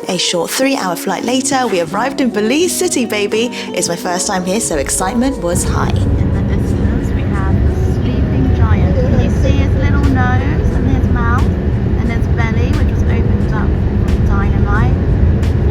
A short 3-hour flight later, we arrived in Belize City, baby. It's my first time here, so excitement was high. In the distance, we have the sleeping giant. Can you see his little nose and his mouth and his belly, which was opened up with dynamite?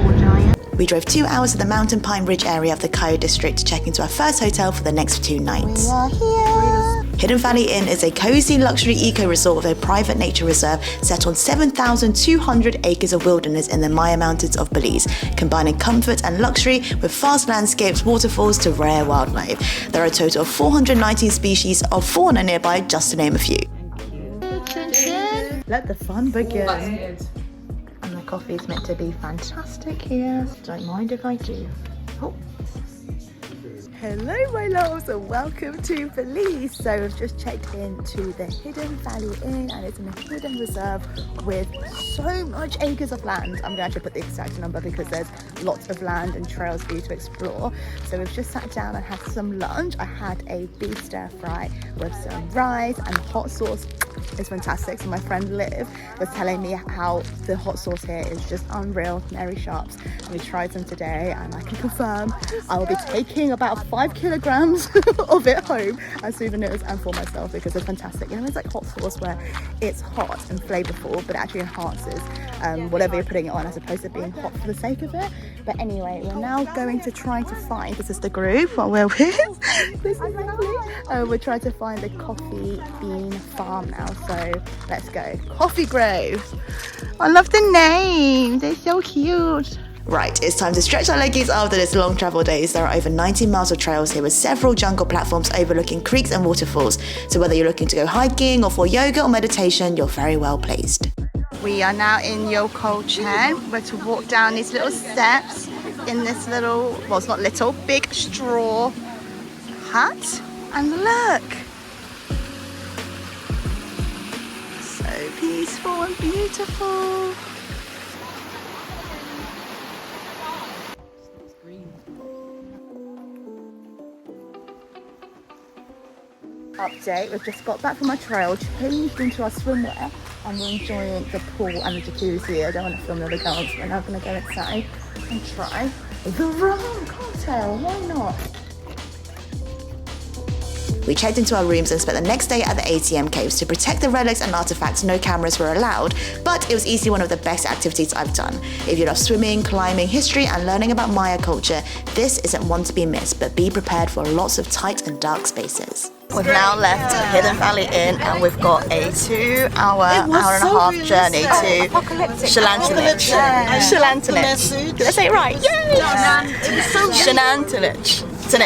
Poor giant. We drove 2 hours to the mountain pine ridge area of the Cayo District to check into our first hotel for the next 2 nights. We are here. Hidden Valley Inn is a cozy luxury eco-resort with a private nature reserve set on 7,200 acres of wilderness in the Mayan mountains of Belize, combining comfort and luxury with vast landscapes, waterfalls to rare wildlife. There are a total of 419 species of fauna nearby, just to name a few. Let the fun begin. And the coffee is meant to be fantastic here. Don't mind if I do. Oh. Hello my loves and welcome to Belize. So we've just checked into the Hidden Valley Inn and it's in a hidden reserve with so much acres of land. I'm going to actually put the exact number because there's lots of land and trails for you to explore. So we've just sat down and had some lunch. I had a beef stir fry with some rice and hot sauce. It's fantastic. So my friend Liv was telling me how the hot sauce here is just unreal. Mary Sharp's, and we tried some today and I can confirm I will be taking about 5 kilograms of it home as souvenirs and for myself because it's fantastic. You know, it's like hot sauce where it's hot and flavorful but it actually enhances whatever you're putting it on as opposed to being hot for the sake of it. But anyway, we're now going to try to find, this is the group what we're with. This is lovely. We're trying to find the coffee bean farm now, so let's go. Coffee Grove. I love the name, they're so cute. Right, it's time to stretch our leggies after this long travel days. There are over 19 miles of trails here with several jungle platforms overlooking creeks and waterfalls. So whether you're looking to go hiking or for yoga or meditation, you're very well placed. We are now in Yoko Chen. We're to walk down these little steps in this little, well it's not little, big straw hut. And look! So peaceful and beautiful. Update, we've just got back from our trail, changed into our swimwear and we're enjoying the pool and the jacuzzi. I don't want to film the other girls, we're now going to go inside and try the rum cocktail, why not? We checked into our rooms and spent the next day at the ATM caves. To protect the relics and artifacts, no cameras were allowed, but it was easily one of the best activities I've done. If you love swimming, climbing, history and learning about Maya culture, this isn't one to be missed, but be prepared for lots of tight and dark spaces. We've now left Hidden Valley Inn and we've got a 2-hour, hour and a half journey to Xunantunich. Xunantunich. Did I say it right? Yay! Xunantunich. So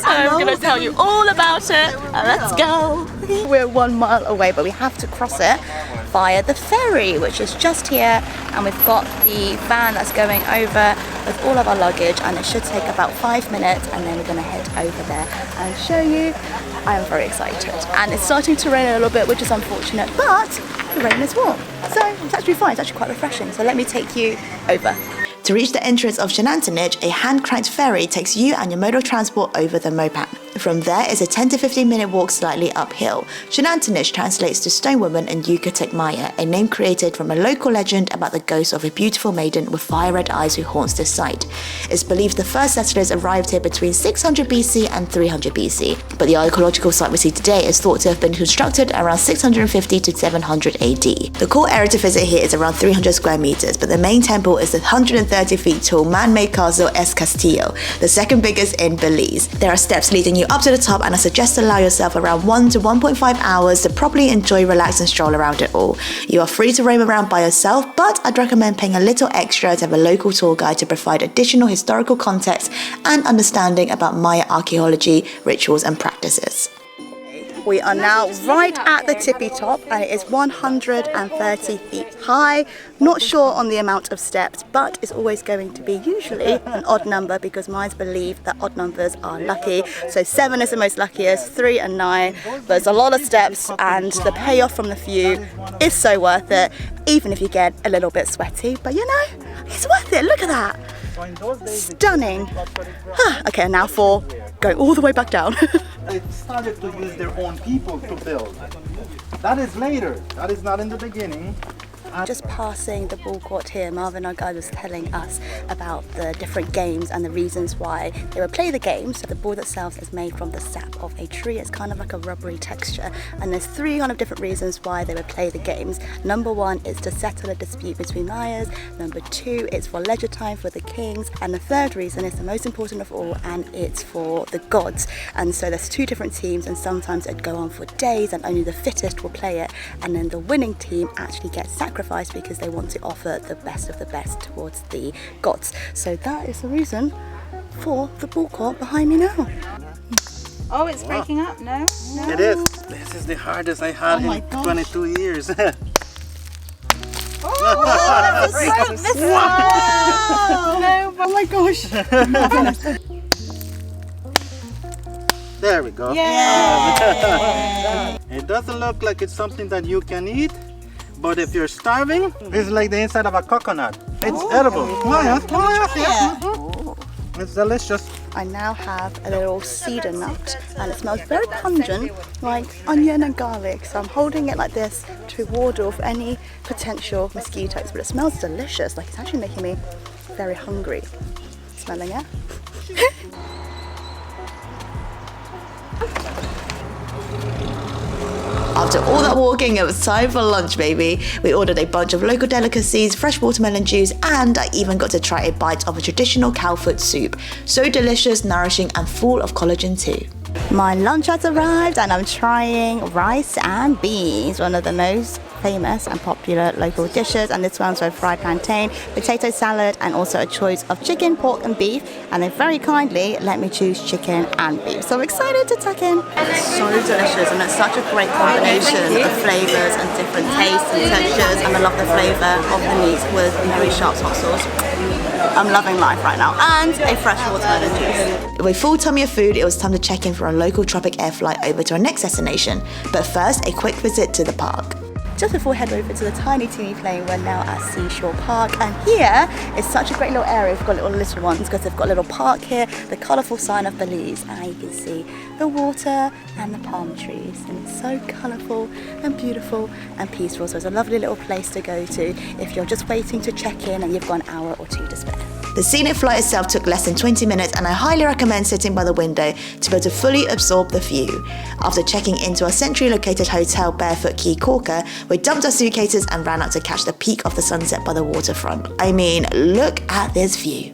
I'm going to tell you all about it. Let's go. We're 1 mile away, but we have to cross it via the ferry, which is just here. And we've got the van that's going over with all of our luggage, and it should take about 5 minutes, and then we're going to head over there and show you. I am very excited. And it's starting to rain a little bit, which is unfortunate, but the rain is warm. So it's actually fine. It's actually quite refreshing. So let me take you over. To reach the entrance of Xunantunich, a hand-cranked ferry takes you and your mode of transport over the Mopan. From there is a 10 to 15 minute walk slightly uphill. Xunantunich translates to Stone Woman in Yucatec Maya, a name created from a local legend about the ghost of a beautiful maiden with fire-red eyes who haunts this site. It's believed the first settlers arrived here between 600 BC and 300 BC, but the archaeological site we see today is thought to have been constructed around 650 to 700 AD. The core area to visit here is around 300 square meters, but the main temple is the 130 feet tall man-made castle Es Castillo, the second biggest in Belize. There are steps leading you up to the top, and I suggest allow yourself around 1 to 1.5 hours to properly enjoy, relax and stroll around it all. You are free to roam around by yourself, but I'd recommend paying a little extra to have a local tour guide to provide additional historical context and understanding about Maya archaeology, rituals and practices. We are now right at the tippy top and it is 130 feet high. Not sure on the amount of steps, but it's always going to be usually an odd number because Mayans believe that odd numbers are lucky. So 7 is the most luckiest, 3 and 9. There's a lot of steps and the payoff from the view is so worth it, even if you get a little bit sweaty. But you know, it's worth it. Look at that. Stunning. Okay, now for going all the way back down. They started to use their own people to build. That is later. That is not in the beginning. Just passing the ball court here, Marvin, our guide, was telling us about the different games and the reasons why they would play the games. So the board itself is made from the sap of a tree. It's kind of like a rubbery texture, and there's 3 kind of different reasons why they would play the games. Number 1 is to settle a dispute between Mayas. Number 2, it's for leisure time for the kings, and the 3rd reason is the most important of all, and it's for the gods. And so there's 2 different teams, and sometimes it'd go on for days, and only the fittest will play it, and then the winning team actually gets sacrificed because they want to offer the best of the best towards the gods. So that is the reason for the ball court behind me now. Oh, it's breaking up? No? It is. This is the hardest I had in 22 years. Wow! No, oh my gosh! There we go. Yeah. It doesn't look like it's something that you can eat, but if you're starving, it's like the inside of a coconut. It's edible. It's delicious. I now have a little cedar nut, and it smells very pungent, like onion and garlic. So I'm holding it like this to ward off any potential mosquitoes, but it smells delicious. Like, it's actually making me very hungry. Smelling it. After all that walking, it was time for lunch, baby. We ordered a bunch of local delicacies, fresh watermelon juice, and I even got to try a bite of a traditional cow foot soup. So delicious, nourishing, and full of collagen too. My lunch has arrived, and I'm trying rice and beans, one of the most famous and popular local dishes, and this one's with fried plantain, potato salad, and also a choice of chicken, pork and beef, and they very kindly let me choose chicken and beef. So I'm excited to tuck in. It's so delicious, and it's such a great combination of flavours and different tastes and textures, and I love the flavour of the meat with very sharp hot sauce. I'm loving life right now, and a fresh watermelon juice. With a full tummy of food, it was time to check in for a local TropicAir flight over to our next destination. But first, a quick visit to the park. Just before we head over to the tiny teeny plane, we're now at Seashore Park, and here is such a great little area. We've got little ones because they've got a little park here, the colourful sign of Belize, and you can see the water and the palm trees, and it's so colourful and beautiful and peaceful. So it's a lovely little place to go to if you're just waiting to check in and you've got an hour or 2 to spare. The scenic flight itself took less than 20 minutes, and I highly recommend sitting by the window to be able to fully absorb the view. After checking into our centrally located hotel, Barefoot Key Caulker, we dumped our suitcases and ran out to catch the peak of the sunset by the waterfront. I mean, look at this view.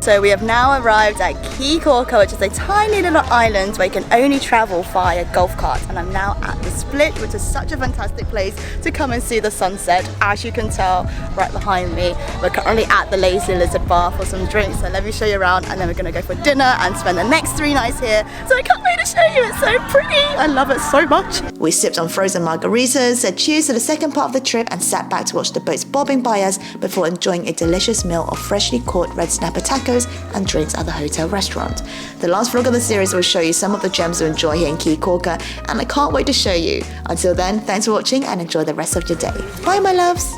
So we have now arrived at Caye Caulker, which is a tiny little island where you can only travel via golf cart. And I'm now at the Split, which is such a fantastic place to come and see the sunset. As you can tell right behind me, we're currently at the Lazy Lizard Bar for some drinks. So let me show you around, and then we're gonna go for dinner and spend the next 3 nights here. So I can't wait to show you, it's so pretty. I love it so much. We sipped on frozen margaritas, said cheers to the second part of the trip, and sat back to watch the boats bobbing by us before enjoying a delicious meal of freshly caught red snapper tacos and drinks at the hotel restaurant. The last vlog of the series will show you some of the gems to enjoy here in Caye Caulker, and I can't wait to show you. Until then, thanks for watching and enjoy the rest of your day. Bye, my loves!